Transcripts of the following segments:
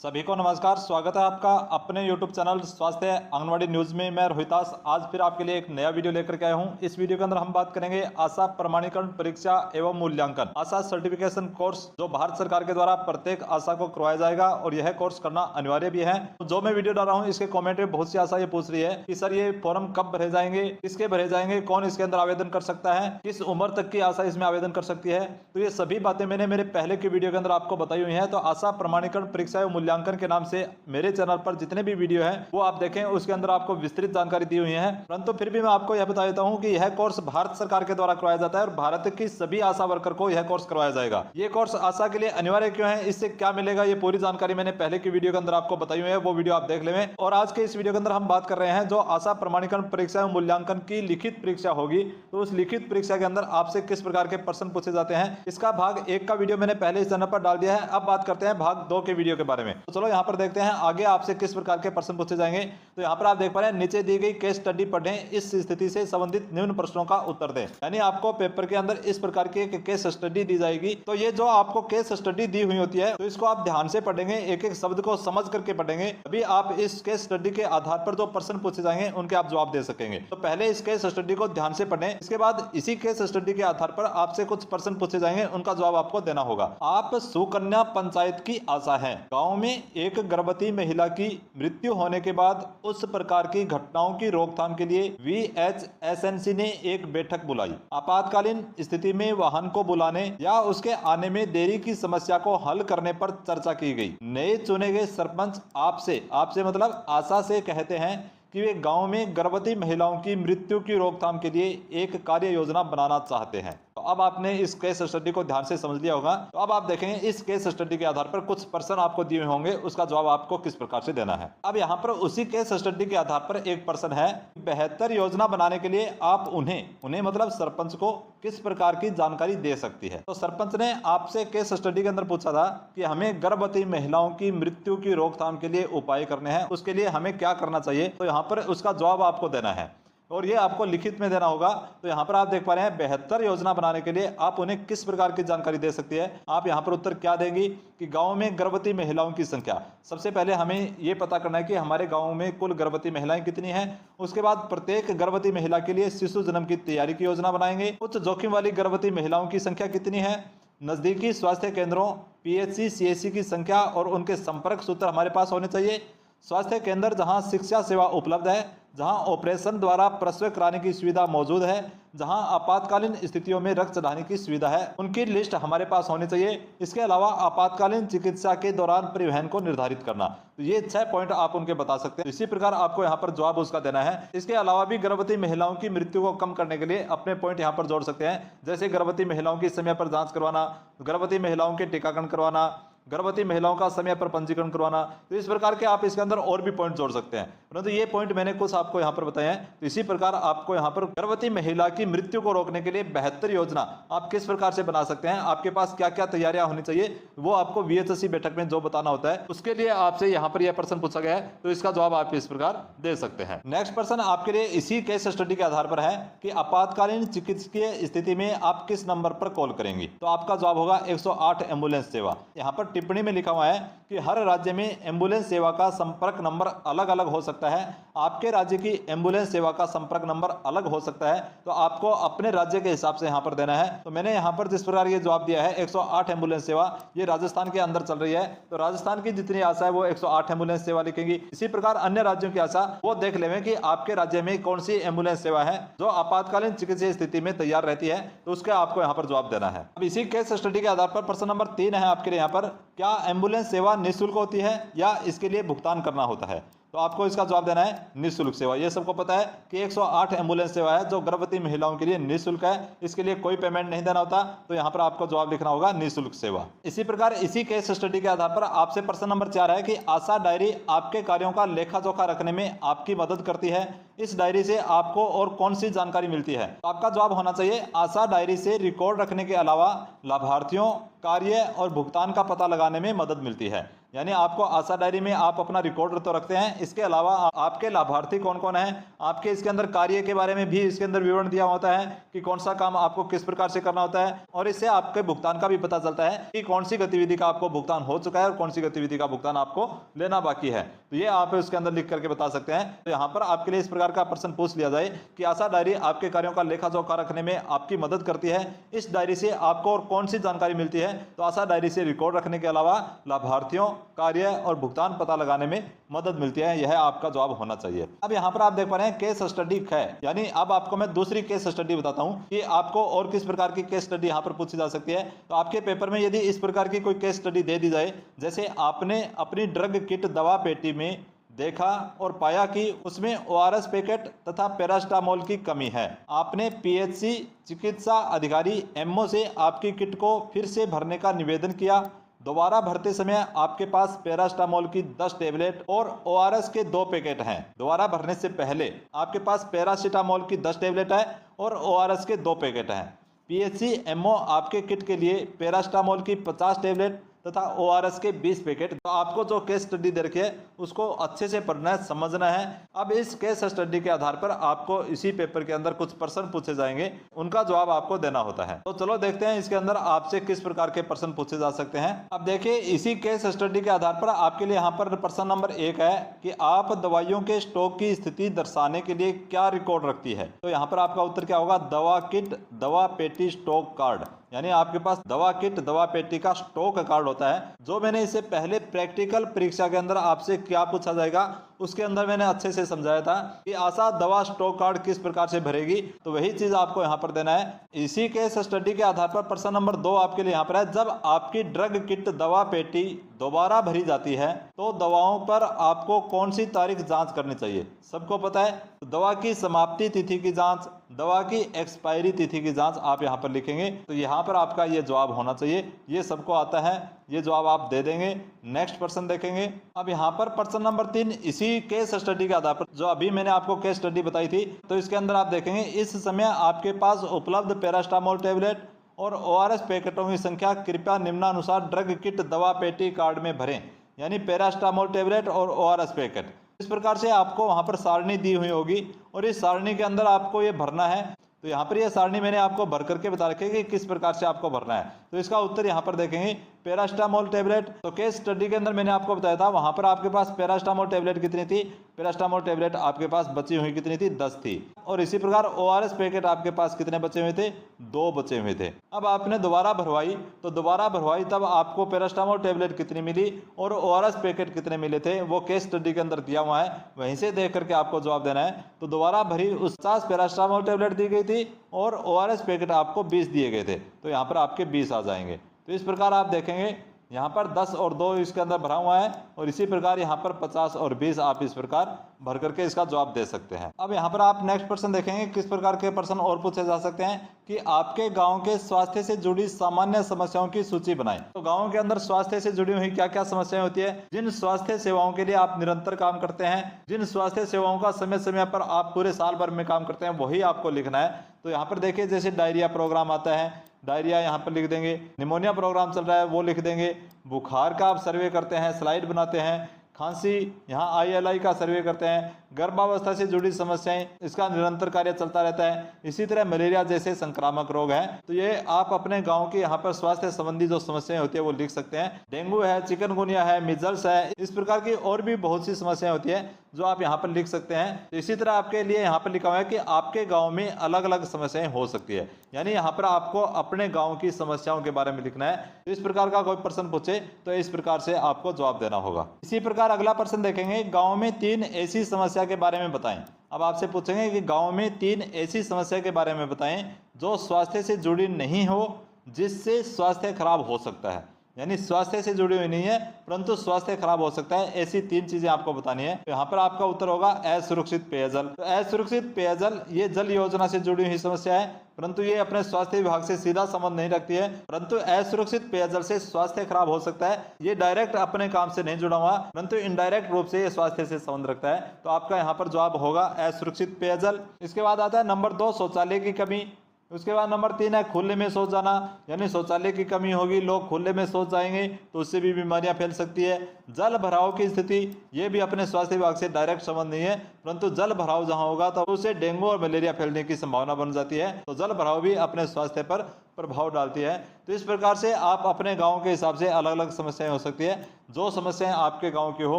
सभी को नमस्कार। स्वागत है आपका अपने YouTube चैनल स्वास्थ्य आंगनवाड़ी न्यूज में। मैं रोहितास आज फिर आपके लिए एक नया वीडियो लेकर के आया हूं। इस वीडियो के अंदर हम बात करेंगे आशा प्रमाणीकरण परीक्षा एवं मूल्यांकन आशा सर्टिफिकेशन कोर्स, जो भारत सरकार के द्वारा प्रत्येक आशा को करवाया जाएगा और यह कोर्स करना अनिवार्य भी है। तो जो मैं वीडियो डाल रहा हूँ इसके कॉमेंट में बहुत सी आशा ये पूछ रही है कि सर ये फॉर्म कब भरे जाएंगे, किसके भरे जाएंगे, कौन इसके अंदर आवेदन कर सकता है, किस उम्र तक की आशा इसमें आवेदन कर सकती है। तो ये सभी बातें मैंने मेरे पहले की वीडियो के अंदर आपको बताई हुई है। तो आशा प्रमाणीकरण परीक्षा एवं मूल्यांकन के नाम से मेरे चैनल पर जितने भी वीडियो हैं वो आप देखें, उसके अंदर आपको विस्तृत जानकारी दी हुई है। परंतु फिर भी मैं आपको यह बता देता हूं कि यह कोर्स भारत सरकार के द्वारा करवाया जाता है और भारत की सभी आशा वर्कर को यह कोर्स करवाया जाएगा। ये कोर्स आशा के लिए अनिवार्य क्यों है, इससे क्या मिलेगा, ये पूरी जानकारी मैंने पहले की वीडियो के अंदर आपको बताई हुई है, वो वीडियो आप देख लें। और आज के इस वीडियो के अंदर हम बात कर रहे हैं जो आशा प्रमाणीकरण परीक्षा एवं मूल्यांकन की लिखित परीक्षा होगी, तो उस लिखित परीक्षा के अंदर आपसे किस प्रकार के प्रश्न पूछे जाते हैं। इसका भाग 1 का वीडियो मैंने पहले इस चैनल पर डाल दिया है। अब बात करते हैं भाग 2 के वीडियो के बारे में। तो चलो यहाँ पर देखते हैं आगे आपसे किस प्रकार के प्रश्न पूछे जाएंगे। तो यहाँ पर आप देख पा रहे हैं नीचे दी गई केस स्टडी पढ़ें, इस स्थिति से संबंधित निम्न प्रश्नों का उत्तर दें। यानी आपको पेपर के अंदर इस प्रकार की एक केस स्टडी दी जाएगी। तो ये जो आपको केस स्टडी दी हुई होती है तो इसको आप ध्यान से पढ़ेंगे, एक एक शब्द को समझ करके पढ़ेंगे, अभी आप इस केस स्टडी के आधार पर जो प्रश्न पूछे जाएंगे उनके आप जवाब दे सकेंगे। तो पहले इस केस स्टडी को ध्यान से पढ़ें, इसके बाद इसी केस स्टडी के आधार पर आपसे कुछ प्रश्न पूछे जाएंगे, उनका जवाब आपको देना होगा। आप सुकन्या पंचायत की आशा है। गाँव में एक गर्भवती महिला की मृत्यु होने के बाद उस प्रकार की घटनाओं की रोकथाम के लिए VHSNC ने एक बैठक बुलाई। आपातकालीन स्थिति में वाहन को बुलाने या उसके आने में देरी की समस्या को हल करने पर चर्चा की गई। नए चुने गए सरपंच आपसे मतलब आशा से कहते हैं कि वे गांव में गर्भवती महिलाओं की मृत्यु की रोकथाम के लिए एक कार्य योजना बनाना चाहते हैं। तो अब आपने इस केस स्टडी को ध्यान से समझ लिया होगा। तो अब आप देखेंगे इस केस स्टडी के आधार पर कुछ प्रश्न आपको दिए होंगे, उसका जवाब आपको किस प्रकार से देना है। अब यहाँ पर उसी केस स्टडी के आधार पर एक प्रश्न है, बेहतर योजना बनाने के लिए आप उन्हें मतलब सरपंच को किस प्रकार की जानकारी दे सकती है। तो सरपंच ने आपसे केस स्टडी के अंदर पूछा था कि हमें गर्भवती महिलाओं की मृत्यु की रोकथाम के लिए उपाय करने हैं, उसके लिए हमें क्या करना चाहिए। तो यहाँ पर उसका जवाब आपको देना है और ये आपको लिखित में देना होगा। तो यहाँ पर आप देख पा रहे हैं बेहतर योजना बनाने के लिए आप उन्हें किस प्रकार की जानकारी दे सकती है। आप यहाँ पर उत्तर क्या देंगी कि गांव में गर्भवती महिलाओं की संख्या। सबसे पहले हमें ये पता करना है कि हमारे गांव में कुल गर्भवती महिलाएं कितनी हैं। उसके बाद प्रत्येक गर्भवती महिला के लिए शिशु जन्म की तैयारी की योजना बनाएंगे। उच्च जोखिम वाली गर्भवती महिलाओं की संख्या कितनी है। नजदीकी स्वास्थ्य केंद्रों PHC CHC की संख्या और उनके संपर्क सूत्र हमारे पास होने चाहिए। स्वास्थ्य केंद्र जहां शिक्षा सेवा उपलब्ध है, जहां ऑपरेशन द्वारा प्रसव कराने की सुविधा मौजूद है, जहां आपातकालीन स्थितियों में रक्त चढ़ाने की सुविधा है, उनकी लिस्ट हमारे पास होनी चाहिए। इसके अलावा आपातकालीन चिकित्सा के दौरान परिवहन को निर्धारित करना। तो ये 6 पॉइंट आप उनके बता सकते हैं। इसी प्रकार आपको यहाँ पर जवाब उसका देना है। इसके अलावा भी गर्भवती महिलाओं की मृत्यु को कम करने के लिए अपने पॉइंट यहाँ पर जोड़ सकते हैं, जैसे गर्भवती महिलाओं की समय पर जाँच करवाना, गर्भवती महिलाओं के टीकाकरण करवाना, गर्भवती महिलाओं का समय पर पंजीकरण करवाना। तो इस प्रकार के आप इसके अंदर और भी पॉइंट जोड़ सकते हैं, परंतु ये पॉइंट मैंने कुछ आपको यहाँ पर बताए हैं। तो इसी प्रकार आपको यहाँ पर गर्भवती महिला की मृत्यु को रोकने के लिए बेहतर योजना आप किस प्रकार से बना सकते हैं, आपके पास क्या क्या तैयारियां होनी चाहिए, वो आपको VHSC बैठक में जो बताना होता है उसके लिए आपसे यहाँ पर यह प्रश्न पूछा गया है। तो इसका जवाब आप इस प्रकार दे सकते हैं। नेक्स्ट प्रश्न आपके लिए इसी केस स्टडी के आधार पर है कि आपातकालीन चिकित्सकीय स्थिति में आप किस नंबर पर कॉल करेंगी। तो आपका जवाब होगा 108 एम्बुलेंस सेवा। यहाँ पर टिप्पणी में लिखा हुआ है कि हर राज्य में एम्बुलेंस सेवा का संपर्क नंबर अलग अलग हो सकता है। आपके राज्य की एम्बुलेंस सेवा का संपर्क नंबर अलग हो सकता है, तो आपको अपने राज्य के हिसाब से यहाँ पर देना है। तो मैंने यहाँ पर जिस प्रकार ये जवाब दिया है 108 एम्बुलेंस सेवा, ये राजस्थान के अंदर चल रही है, तो राजस्थान की जितनी आशा है वो 108 एम्बुलेंस सेवा लिखेंगी। इसी प्रकार अन्य राज्यों की आशा वो देख लेंगे कि आपके राज्य में कौन सी एम्बुलेंस सेवा है जो आपातकालीन चिकित्सीय स्थिति में तैयार रहती है, तो उसका आपको यहाँ पर जवाब देना है। अब इसी केस स्टडी के आधार पर प्रश्न नंबर 3 है आपके लिए यहाँ पर, क्या एम्बुलेंस सेवा निःशुल्क होती है या इसके लिए भुगतान करना होता है। तो आपको इसका जवाब देना है निःशुल्क सेवा। ये सबको पता है कि 108 एम्बुलेंस सेवा है जो गर्भवती महिलाओं के लिए निःशुल्क है, इसके लिए कोई पेमेंट नहीं देना होता। तो यहाँ पर आपको जवाब लिखना होगा निःशुल्क सेवा। इसी प्रकार इसी केस स्टडी के आधार पर आपसे प्रश्न नंबर 4 है कि आशा डायरी आपके कार्यों का लेखा जोखा रखने में आपकी मदद करती है। इस डायरी से आपको और कौन सी जानकारी मिलती है। तो आपका जवाब होना चाहिए आशा डायरी से रिकॉर्ड रखने के अलावा लाभार्थियों, कार्य और भुगतान का पता लगाने में मदद मिलती है। यानी आपको आशा डायरी में आप अपना रिकॉर्ड तो रखते हैं, इसके अलावा आपके लाभार्थी कौन कौन है, आपके इसके अंदर कार्य के बारे में भी इसके अंदर विवरण दिया होता है कि कौन सा काम आपको किस प्रकार से करना होता है, और इससे आपके भुगतान का भी पता चलता है कि कौन सी गतिविधि का आपको भुगतान हो चुका है और कौन सी गतिविधि का भुगतान आपको लेना बाकी है। तो ये आप उसके अंदर लिख करके बता सकते हैं। तो यहाँ पर आपके लिए इस प्रकार का प्रश्न पूछ लिया जाए कि आशा डायरी आपके कार्यों का लेखा जोखा रखने में आपकी मदद करती है, इस डायरी से आपको और कौन सी जानकारी मिलती है, तो आशा डायरी से रिकॉर्ड रखने के अलावा लाभार्थियों, कार्य और भुगतान पता लगाने में मदद मिलती है। यह आपका जवाब होना चाहिए। अब यहाँ पर आप देख पा रहे हैं केस स्टडी है, यानी अब आपको मैं दूसरी केस स्टडी बताता हूँ कि आपको और किस प्रकार की केस स्टडी यहाँ पर पूछी जा सकती है। तो आपके पेपर में यदि इस प्रकार की कोई केस स्टडी दे दी जाए, जैसे आपने अपनी ड्रग किट दवा पेटी में देखा और पाया कि उसमें ORS पैकेट तथा पैरास्टामोल की कमी है, आपने PHC चिकित्सा अधिकारी MO से आपकी किट को फिर से भरने का निवेदन किया, दोबारा भरते समय आपके पास पैरास्टामोल की 10 टेबलेट और ORS के 2 पैकेट हैं। दोबारा भरने से पहले आपके पास पैरासीटामोल की 10 टेबलेट है और ORS के 2 पैकेट हैं। PHC MO आपके किट के लिए पैरास्टामोल की 50 टेबलेट तथा ORS के 20 पैकेट। तो आपको जो केस स्टडी दे रखी है उसको अच्छे से पढ़ना है, समझना है। अब इस केस स्टडी के आधार पर आपको इसी पेपर के अंदर कुछ प्रश्न पूछे जाएंगे, उनका जवाब आपको देना होता है। तो चलो देखते हैं इसके अंदर आपसे किस प्रकार के प्रश्न पूछे जा सकते हैं। अब देखिए इसी केस स्टडी के आधार पर आपके लिए यहाँ पर प्रश्न नंबर 1 है कि आप दवाइयों के स्टॉक की स्थिति दर्शाने के लिए क्या रिकॉर्ड रखती है। तो यहाँ पर आपका उत्तर क्या होगा, दवा किट दवा पेटी स्टॉक कार्ड, यानी आपके पास दवा किट दवा पेटी का स्टॉक कार्ड होता है। जो मैंने इससे पहले प्रैक्टिकल परीक्षा के अंदर आपसे क्या पूछा जाएगा उसके अंदर मैंने अच्छे से समझाया था कि आशा दवा स्टॉक कार्ड किस प्रकार से भरेगी, तो वही चीज आपको यहाँ पर देना है। इसी केस स्टडी के आधार पर प्रश्न नंबर 2 आपके लिए यहाँ पर है, जब आपकी ड्रग किट दवा पेटी दोबारा भरी जाती है तो दवाओं पर आपको कौन सी तारीख जांच करनी चाहिए। सबको पता है तो दवा की समाप्ति तिथि की जांच, दवा की एक्सपायरी तिथि की जांच आप यहाँ पर लिखेंगे। तो यहाँ पर आपका ये जवाब होना चाहिए, ये सबको आता है, ये जवाब आप दे देंगे। नेक्स्ट प्रश्न देखेंगे। अब यहाँ पर प्रश्न नंबर 3 इसी केस स्टडी के आधार पर जो अभी मैंने आपको केस स्टडी बताई थी, तो इसके अंदर आप देखेंगे इस समय आपके पास उपलब्ध पैरास्टामोल टेबलेट और ORS पैकेटों की संख्या कृपया निम्नानुसार ड्रग किट दवा पेटी कार्ड में भरें, यानी पैरास्टामोल टेबलेट और ORS पैकेट। इस प्रकार से आपको वहां पर सारणी दी हुई होगी और इस सारणी के अंदर आपको ये भरना है। तो यहाँ पर ये सारणी मैंने आपको भर करके बता रखी है कि किस प्रकार से आपको भरना है। तो इसका उत्तर यहाँ पर देखेंगे पैरास्टामोल टेबलेट। तो केस स्टडी के अंदर मैंने आपको बताया था वहां पर आपके पास पैरास्टामोल टेबलेट कितनी थी, पैरास्टामोल टेबलेट आपके पास बची हुई कितनी थी, 10 थी। और इसी प्रकार ORS पैकेट आपके पास कितने बचे हुए थे, 2 बचे हुए थे। अब आपने दोबारा भरवाई, तो दोबारा भरवाई तब आपको पैरास्टामोल टेबलेट कितनी मिली और ORS पैकेट कितने मिले थे, वो केस स्टडी के अंदर दिया हुआ है, वहीं से देख करके आपको जवाब देना है। तो दोबारा भरी 50 पैरास्टामोल टेबलेट दी गई थी और ORS पैकेट आपको 20 दिए गए थे, तो यहाँ पर आपके 20 आ जाएंगे। तो इस प्रकार आप देखेंगे यहाँ पर 10 और 2 इसके अंदर भरा हुआ है और इसी प्रकार यहाँ पर 50 और 20 आप इस प्रकार भर करके इसका जवाब दे सकते हैं। अब यहाँ पर आप नेक्स्ट प्रश्न देखेंगे किस प्रकार के प्रश्न और पूछे जा सकते हैं कि आपके गांव के स्वास्थ्य से जुड़ी सामान्य समस्याओं की सूची बनाएं। तो गांव के अंदर स्वास्थ्य से जुड़ी हुई क्या क्या समस्याएं होती है, जिन स्वास्थ्य सेवाओं के लिए आप निरंतर काम करते हैं, जिन स्वास्थ्य सेवाओं का समय समय पर आप पूरे साल भर में काम करते हैं, वही आपको लिखना है। तो यहाँ पर देखिए जैसे डायरिया प्रोग्राम आता है, डायरिया यहाँ पर लिख देंगे, निमोनिया प्रोग्राम चल रहा है वो लिख देंगे, बुखार का आप सर्वे करते हैं, स्लाइड बनाते हैं, खांसी यहाँ ILI का सर्वे करते हैं, गर्भावस्था से जुड़ी समस्याएं इसका निरंतर कार्य चलता रहता है। इसी तरह मलेरिया जैसे संक्रामक रोग हैं, तो ये आप अपने गांव की यहाँ पर स्वास्थ्य संबंधी जो समस्याएं होती है वो लिख सकते हैं। डेंगू है, चिकनगुनिया है, मिजल्स है, इस प्रकार की और भी बहुत सी समस्याएं होती है जो आप यहाँ पर लिख सकते हैं। तो इसी तरह आपके लिए यहाँ पर लिखा हुआ है कि आपके गाँव में अलग अलग समस्याएं हो सकती है, यानी यहाँ पर आपको अपने गाँव की समस्याओं के बारे में लिखना है। तो इस प्रकार का कोई प्रश्न पूछे तो इस प्रकार से आपको जवाब देना होगा। इसी प्रकार अगला प्रश्न देखेंगे, गाँव में 3 ऐसी समस्या के बारे में बताएं। अब आपसे पूछेंगे कि गांव में 3 ऐसी समस्या के बारे में बताएं जो स्वास्थ्य से जुड़ी नहीं हो, जिससे स्वास्थ्य खराब हो सकता है, यानी स्वास्थ्य से जुड़ी हुई नहीं है परंतु स्वास्थ्य खराब हो सकता है, ऐसी 3 चीजें आपको बतानी है। तो यहाँ पर आपका उत्तर होगा असुरक्षित पेयजल। तो असुरक्षित पेयजल ये जल योजना से जुड़ी हुई समस्या है, परंतु ये अपने स्वास्थ्य विभाग से सीधा संबंध नहीं रखती है, परंतु असुरक्षित पेयजल से स्वास्थ्य खराब हो सकता है। ये डायरेक्ट अपने काम से नहीं जुड़ा हुआ, परंतु इनडायरेक्ट रूप से ये स्वास्थ्य से संबंध रखता है। तो आपका यहाँ पर जवाब होगा असुरक्षित पेयजल। इसके बाद आता है नंबर 2 शौचालय की कमी। उसके बाद नंबर 3 है खुले में शौच जाना, यानी शौचालय की कमी होगी, लोग खुले में शौच जाएंगे तो उससे भी बीमारियां फैल सकती है। जल भराव की स्थिति, ये भी अपने स्वास्थ्य विभाग से डायरेक्ट संबंध नहीं है, परंतु जल भराव जहां होगा तो उससे डेंगू और मलेरिया फैलने की संभावना बन जाती है। तो जल भराव भी अपने स्वास्थ्य पर प्रभाव डालती है। तो इस प्रकार से आप अपने गांव के हिसाब से अलग अलग समस्याएं हो सकती है। जो समस्याएं आपके गांव की हो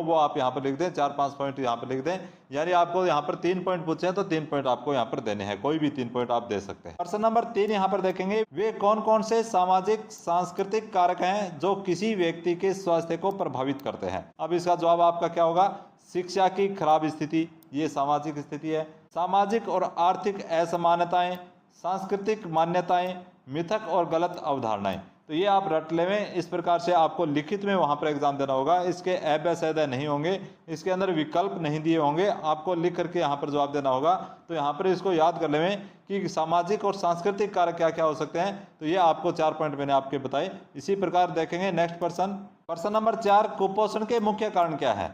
वो आप यहां पर लिख दें, 4-5 पॉइंट यहां पर लिख दें। यानी आपको यहां पर 3 पॉइंट पूछे हैं तो 3 पॉइंट आपको यहां पर देने हैं, कोई भी 3 पॉइंट आप दे सकते हैं। प्रश्न नंबर 3 यहां पर देखेंगे, वे कौन कौन से सामाजिक सांस्कृतिक कारक हैं जो किसी व्यक्ति के स्वास्थ्य को प्रभावित करते हैं। अब इसका जवाब आपका क्या होगा, शिक्षा की खराब स्थिति, ये सामाजिक स्थिति है। सामाजिक और आर्थिक असमानताएं, सांस्कृतिक मान्यताएं, मिथक और गलत अवधारणाएं। तो ये आप रट लें। इस प्रकार से आपको लिखित में वहां पर एग्जाम देना होगा। इसके अ नहीं होंगे, इसके अंदर विकल्प नहीं दिए होंगे, आपको लिख करके यहाँ पर जवाब देना होगा। तो यहाँ पर इसको याद कर लें कि सामाजिक और सांस्कृतिक कारक क्या क्या हो सकते हैं। तो ये आपको 4 पॉइंट मैंने आपके बताए। इसी प्रकार देखेंगे नेक्स्ट प्रश्न नंबर 4, कुपोषण के मुख्य कारण क्या है।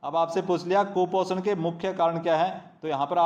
अब आपसे पूछ लिया कुपोषण के मुख्य कारण क्या है, तो यहाँ पर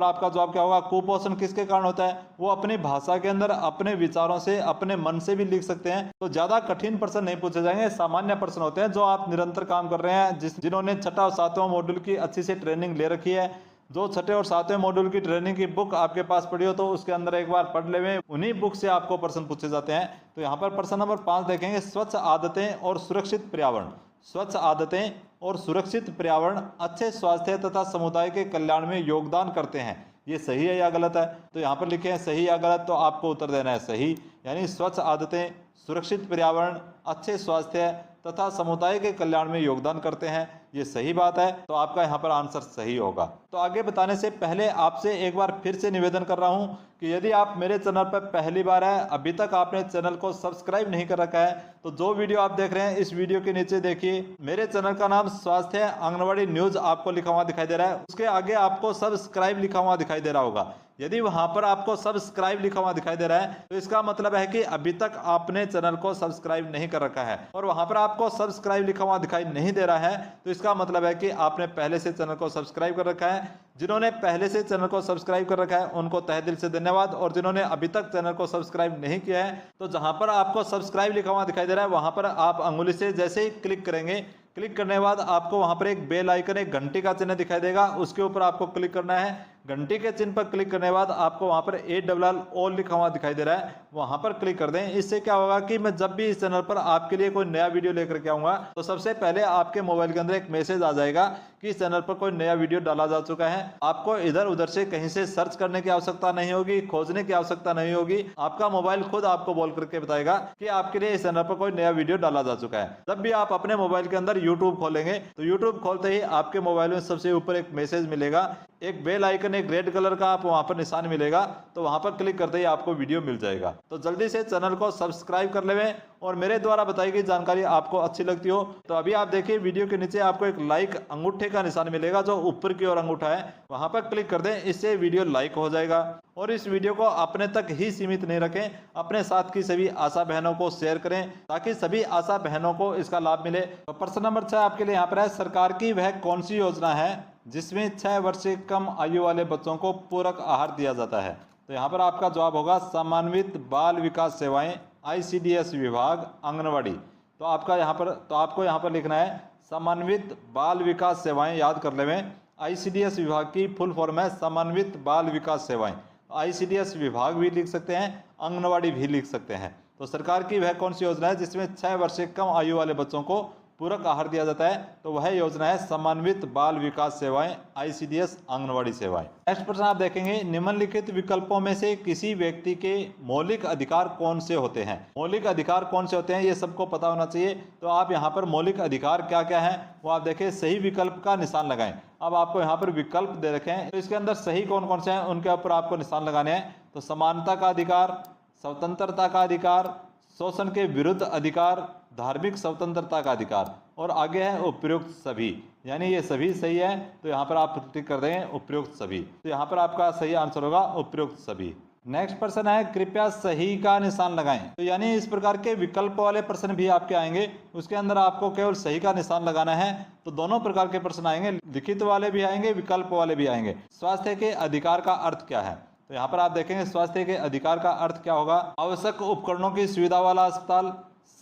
आपका जवाब क्या होगा, कुपोषण किसके कारण होता है। वो अपनी भाषा के अंदर अपने विचारों से, अपने मन से भी लिख सकते हैं। तो ज्यादा कठिन प्रश्न नहीं पूछे जाएंगे, सामान्य प्रश्न होते हैं जो आप निरंतर काम कर रहे हैं, जिन्होंने 6 और 7वां मॉड्यूल की अच्छी से ट्रेनिंग ले रखी है। जो 6 और 7वें मॉड्यूल की ट्रेनिंग की बुक आपके पास पड़ी हो तो उसके अंदर एक बार पढ़ ले, उन्हीं बुक से आपको प्रश्न पूछे जाते हैं। तो यहाँ पर प्रश्न नंबर 5 देखेंगे, स्वच्छ आदतें और सुरक्षित पर्यावरण। स्वच्छ आदतें और सुरक्षित पर्यावरण अच्छे स्वास्थ्य तथा समुदाय के कल्याण में योगदान करते हैं। ये सही है या गलत है। तो यहाँ पर लिखे हैं सही या गलत, तो आपको उत्तर देना है सही। यानी स्वच्छ आदतें, सुरक्षित पर्यावरण, अच्छे स्वास्थ्य तथा समुदाय के कल्याण में योगदान करते हैं, ये सही बात है। तो आपका यहाँ पर आंसर सही होगा। तो आगे बताने से पहले आपसे एक बार फिर से निवेदन कर रहा हूँ कि यदि आप मेरे चैनल पर पहली बार है, अभी तक आपने चैनल को सब्सक्राइब नहीं कर रखा है, तो जो वीडियो आप देख रहे हैं इस वीडियो के नीचे देखिए, मेरे चैनल का नाम स्वास्थ्य आंगनवाड़ी न्यूज आपको लिखा हुआ दिखाई दे रहा है। उसके आगे आपको सब्सक्राइब लिखा हुआ दिखाई दे रहा होगा। यदि वहां पर आपको सब्सक्राइब लिखा हुआ दिखाई दे रहा है तो इसका मतलब है कि अभी तक आपने चैनल को सब्सक्राइब नहीं कर रखा है। और वहां पर आपको सब्सक्राइब लिखा हुआ दिखाई नहीं दे रहा है तो इसका मतलब है कि आपने पहले से चैनल को सब्सक्राइब कर रखा है। जिन्होंने पहले से चैनल को सब्सक्राइब कर रखा है उनको तहे दिल से धन्यवाद। और जिन्होंने अभी तक चैनल को सब्सक्राइब नहीं किया है तो जहां पर आपको सब्सक्राइब लिखा हुआ दिखाई दे रहा है वहां पर आप अंगुली से जैसे ही क्लिक करेंगे, क्लिक करने के बाद आपको वहां पर एक बेल आइकन, एक घंटी का चिन्ह दिखाई देगा, उसके ऊपर आपको क्लिक करना है। घंटी के चिन्ह पर क्लिक करने के बाद आपको वहां पर ALL ऑल लिखा हुआ दिखाई दे रहा है, वहां पर क्लिक कर दें। इससे क्या होगा कि मैं जब भी इस चैनल पर आपके लिए कोई नया वीडियो लेकर के आऊंगा तो सबसे पहले आपके मोबाइल के अंदर एक मैसेज आ जाएगा कि इस चैनल पर कोई नया वीडियो डाला जा चुका है। आपको इधर उधर से कहीं से सर्च करने की आवश्यकता नहीं होगी, खोजने की आवश्यकता नहीं होगी। आपका मोबाइल खुद आपको बोल करके बताएगा कि आपके लिए इस चैनल पर कोई नया वीडियो डाला जा चुका है। जब भी आप अपने मोबाइल के अंदर यूट्यूब खोलेंगे तो यूट्यूब खोलते ही आपके मोबाइल में सबसे ऊपर एक मैसेज मिलेगा, एक बेल आइकन, एक रेड कलर का आप वहां पर निशान मिलेगा, तो वहां पर क्लिक करते ही आपको वीडियो मिल जाएगा। तो जल्दी से चैनल को सब्सक्राइब कर लें। और मेरे द्वारा बताई गई जानकारी आपको अच्छी लगती हो तो अभी आप देखिए वीडियो के नीचे आपको एक लाइक अंगूठे का निशान मिलेगा जो ऊपर की ओर अंगूठा है, वहां पर क्लिक कर दें। इससे वीडियो लाइक हो जाएगा। और इस वीडियो को अपने तक ही सीमित नहीं रखें, अपने साथ की सभी आशा बहनों को शेयर करें ताकि सभी आशा बहनों को इसका लाभ मिले। तो प्रश्न नंबर 6 आपके लिए यहाँ पर है, सरकार की वह कौन सी योजना है जिसमें 6 वर्ष से कम आयु वाले बच्चों को पूरक आहार दिया जाता है। तो यहाँ पर आपका जवाब होगा समन्वित बाल विकास सेवाएं, ICDS विभाग, आंगनवाड़ी। तो आपको यहाँ पर लिखना है समन्वित बाल विकास सेवाएं, याद कर लें। ICDS विभाग की फुल फॉर्म है समन्वित बाल विकास सेवाएं। ICDS विभाग भी लिख सकते हैं, आंगनवाड़ी भी लिख सकते हैं। तो सरकार की वह कौन सी योजना है जिसमें 6 वर्ष से कम आयु वाले बच्चों को पूरक आहार दिया जाता है, तो वह योजना है समन्वित बाल विकास सेवाएं, ICDS आंगनवाड़ी सेवाएं। नेक्स्ट प्रश्न आप देखेंगे, निम्नलिखित विकल्पों में से किसी व्यक्ति के मौलिक अधिकार कौन से होते हैं। मौलिक अधिकार कौन से होते हैं ये सबको पता होना चाहिए। तो आप यहाँ पर मौलिक अधिकार क्या क्या है वो आप देखें, सही विकल्प का निशान लगाएं। अब आपको यहाँ पर विकल्प दे रखे हैं तो इसके अंदर सही कौन कौन से हैं उनके ऊपर आपको निशान लगाने हैं। तो समानता का अधिकार, स्वतंत्रता का अधिकार, शोषण के विरुद्ध अधिकार, धार्मिक स्वतंत्रता का अधिकार, और आगे है उपयुक्त सभी, यानी ये सभी सही है। तो यहाँ पर आप टिक कर दें उपयुक्त सभी। तो यहाँ पर आपका सही आंसर होगा उपयुक्त सभी। नेक्स्ट प्रश्न है, कृपया सही का निशान लगाएं। तो यानी इस प्रकार के विकल्प वाले प्रश्न भी आपके आएंगे, उसके अंदर आपको केवल सही का निशान लगाना है। तो दोनों प्रकार के प्रश्न आएंगे, लिखित वाले भी आएंगे, विकल्प वाले भी आएंगे। स्वास्थ्य के अधिकार का अर्थ क्या है। तो यहाँ पर आप देखेंगे स्वास्थ्य के अधिकार का अर्थ क्या होगा। आवश्यक उपकरणों की सुविधा वाला अस्पताल,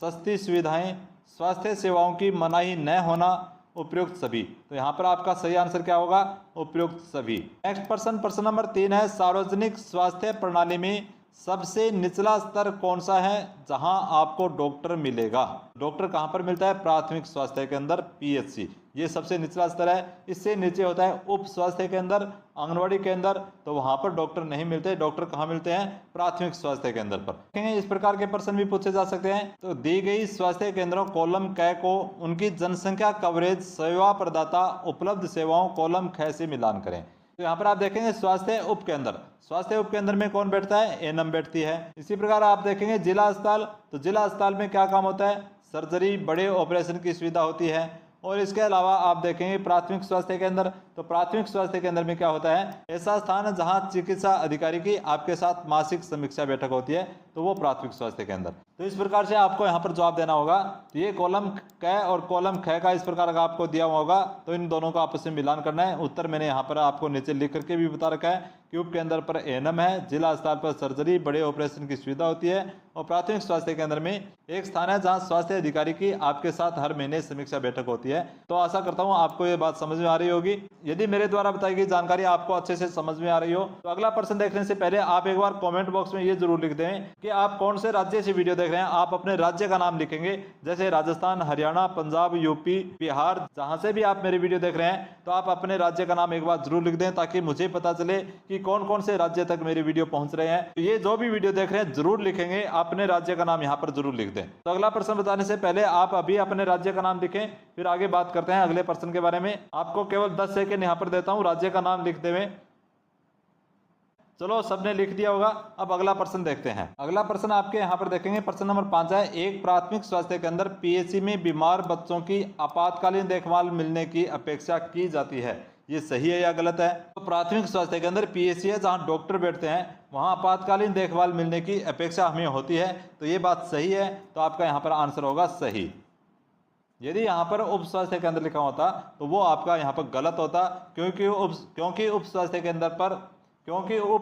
सस्ती सुविधाएं, स्वास्थ्य सेवाओं की मनाही न होना, उपयुक्त सभी। तो यहाँ पर आपका सही आंसर क्या होगा, उपयुक्त सभी। नेक्स्ट प्रश्न नंबर 3 है, सार्वजनिक स्वास्थ्य प्रणाली में सबसे निचला स्तर कौन सा है जहां आपको डॉक्टर मिलेगा। डॉक्टर कहां पर मिलता है, प्राथमिक स्वास्थ्य के अंदर, पीएचसी, ये सबसे निचला स्तर है। इससे नीचे होता है उप स्वास्थ्य केंद्र, आंगनवाड़ी केंद्र, तो वहां पर डॉक्टर नहीं मिलते। डॉक्टर कहां मिलते हैं, प्राथमिक स्वास्थ्य केंद्र पर। देखेंगे इस प्रकार के प्रश्न भी पूछे जा सकते हैं। तो दी गई स्वास्थ्य केंद्रों कॉलम क को उनकी जनसंख्या कवरेज, सेवा प्रदाता, उपलब्ध सेवाओं कॉलम ख से मिलान करें। तो यहाँ पर आप देखेंगे स्वास्थ्य उपकेंद्र, स्वास्थ्य उपकेंद्र में कौन बैठता है, एएनएम बैठती है। इसी प्रकार आप देखेंगे जिला अस्पताल, तो जिला अस्पताल में क्या काम होता है, सर्जरी, बड़े ऑपरेशन की सुविधा होती है। और इसके अलावा आप देखेंगे प्राथमिक स्वास्थ्य केंद्र, तो प्राथमिक स्वास्थ्य केंद्र में क्या होता है, ऐसा स्थान है जहां चिकित्सा अधिकारी की आपके साथ मासिक समीक्षा बैठक होती है, तो वो प्राथमिक स्वास्थ्य केंद्र। तो इस प्रकार से आपको यहाँ पर जवाब देना होगा। तो ये कॉलम क और कॉलम ख का इस प्रकार का आपको दिया हुआ होगा, तो इन दोनों का आपस में मिलान करना है। उत्तर मैंने यहाँ पर आपको नीचे लिख करके भी बता रखा है कि उप केंद्र पर एएनएम है, जिला अस्पताल पर सर्जरी, बड़े ऑपरेशन की सुविधा होती है, और प्राथमिक स्वास्थ्य केंद्र में एक स्थान है जहां स्वास्थ्य अधिकारी की आपके साथ हर महीने समीक्षा बैठक होती है। तो आशा करता हूं आपको ये बात समझ में आ रही होगी। यदि मेरे द्वारा बताई गई जानकारी आपको अच्छे से समझ में आ रही हो तो अगला प्रश्न देखने से पहले आप एक बार कमेंट बॉक्स में ये जरूर लिख दें कि आप कौन से राज्य से वीडियो देख रहे हैं। आप अपने राज्य का नाम लिखेंगे, जैसे राजस्थान, हरियाणा, पंजाब, यूपी, बिहार, जहां से भी आप मेरे वीडियो देख रहे हैं, तो आप अपने राज्य का नाम एक बार जरूर लिख दें, ताकि मुझे पता चले कि कौन कौन से राज्य तक मेरी वीडियो पहुंच रहे हैं। तो ये जो भी वीडियो देख रहे हैं जरूर लिखेंगे, अपने राज्य का नाम यहाँ पर जरूर लिख दें। तो अगला प्रश्न बताने से पहले आप अभी अपने राज्य का नाम लिखें, फिर आगे बात करते हैं अगले प्रश्न के बारे में। आपको केवल 10 सेकंड यहाँ पर देता हूँ राज्य का नाम लिखते हुए। चलो सबने लिख दिया होगा। अब अगला प्रश्न देखते हैं। अगला प्रश्न आपके यहाँ पर देखेंगे, प्रश्न नंबर 5 है, एक प्राथमिक स्वास्थ्य के अंदर पीएचसी में बीमार बच्चों की आपातकालीन देखभाल मिलने की अपेक्षा की जाती है, ये सही है या गलत है। तो प्राथमिक स्वास्थ्य के अंदर पीएचसी है जहां डॉक्टर बैठते हैं, वहां आपातकालीन देखभाल मिलने की अपेक्षा हमें होती है, तो ये बात सही है। तो आपका यहाँ पर आंसर होगा सही। यदि यहाँ पर उप स्वास्थ्य केंद्र लिखा होता तो वो आपका यहाँ पर गलत होता, क्योंकि उप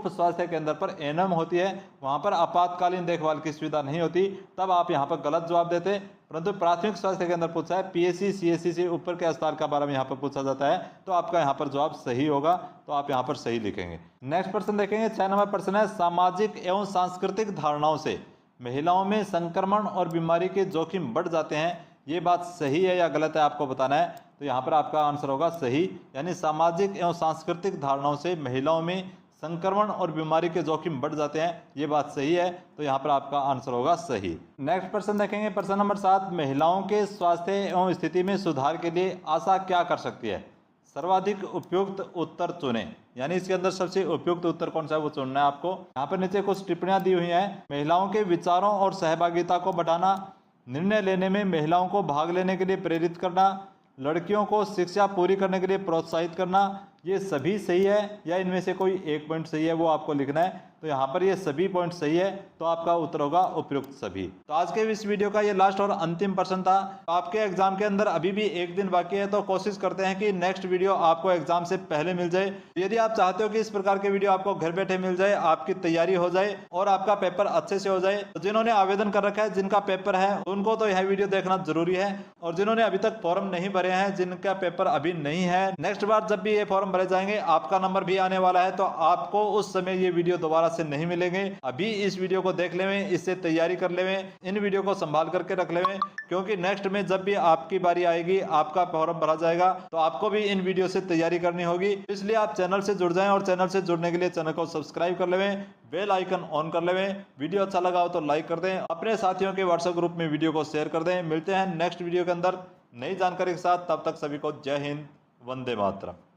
स्वास्थ्य केंद्र पर एएनएम होती है, वहाँ पर आपातकालीन देखभाल की सुविधा नहीं होती, तब आप यहाँ पर गलत जवाब देते। परंतु प्राथमिक स्वास्थ्य केंद्र पूछा है, पीएचसी सीएचसी से ऊपर के अस्पताल का बारे में यहाँ पर पूछा जाता है, तो आपका यहाँ पर जवाब सही होगा। तो आप यहाँ पर सही लिखेंगे। नेक्स्ट प्रश्न देखेंगे, 6 नंबर प्रश्न है, सामाजिक एवं सांस्कृतिक धारणाओं से महिलाओं में संक्रमण और बीमारी के जोखिम बढ़ जाते हैं, ये बात सही है या गलत है, आपको बताना है। तो यहाँ पर आपका आंसर होगा सही, यानी सामाजिक एवं सांस्कृतिक धारणाओं से महिलाओं में संक्रमण और बीमारी के जोखिम बढ़ जाते हैं, ये बात सही है। तो यहाँ पर आपका आंसर होगा सही। नेक्स्ट प्रश्न देखेंगे, प्रश्न नंबर 7, महिलाओं के स्वास्थ्य एवं स्थिति में सुधार के लिए आशा क्या कर सकती है। सर्वाधिक उपयुक्त उत्तर चुनें, यानी इसके अंदर सबसे उपयुक्त उत्तर कौन सा है वो चुनना है आपको। यहाँ पर नीचे कुछ टिप्पणियां दी हुई हैं। महिलाओं के विचारों और सहभागिता को बढ़ाना, निर्णय लेने में महिलाओं को भाग लेने के लिए प्रेरित करना, लड़कियों को शिक्षा पूरी करने के लिए प्रोत्साहित करना, ये सभी सही है या इनमें से कोई एक पॉइंट सही है वो आपको लिखना है। तो यहाँ पर ये सभी पॉइंट सही है, तो आपका उत्तर होगा उपयुक्त सभी। तो आज के इस वीडियो का ये लास्ट और अंतिम प्रश्न था। आपके एग्जाम के अंदर अभी भी एक दिन बाकी है, तो कोशिश करते हैं कि नेक्स्ट वीडियो आपको एग्जाम से पहले मिल जाए। यदि आप चाहते हो कि इस प्रकार के वीडियो आपको घर बैठे मिल जाए, आपकी तैयारी हो जाए और आपका पेपर अच्छे से हो जाए, तो जिन्होंने आवेदन कर रखा है, जिनका पेपर है, उनको तो यह वीडियो देखना जरूरी है। और जिन्होंने अभी तक फॉर्म नहीं भरे हैं, जिनका पेपर अभी नहीं है, नेक्स्ट बार जब भी ये फॉर्म भरे जाएंगे, आपका नंबर भी आने वाला है, तो आपको उस समय ये वीडियो दोबारा से नहीं मिलेंगे। अभी इस वीडियो को देख लेवें, इससे तैयारी कर लेवें, इन वीडियो को संभाल करके रख लेवें, क्योंकि नेक्स्ट में जब भी आपकी बारी आएगी, आपका फॉर्म भरा जाएगा, तो आपको भी इन वीडियो से तैयारी करनी होगी। इसलिए आप चैनल से जुड़ जाएं, और चैनल से जुड़ने के लिए चैनल को सब्सक्राइब कर लेवें, बेल आइकन ऑन कर लेवें। वीडियो अच्छा लगा हो तो लाइक कर दें, अपने साथियों के व्हाट्सएप ग्रुप में वीडियो को शेयर कर दें। मिलते हैं नेक्स्ट वीडियो के अंदर नई जानकारी के साथ, तब तक सभी को जय हिंद, वंदे मातरम।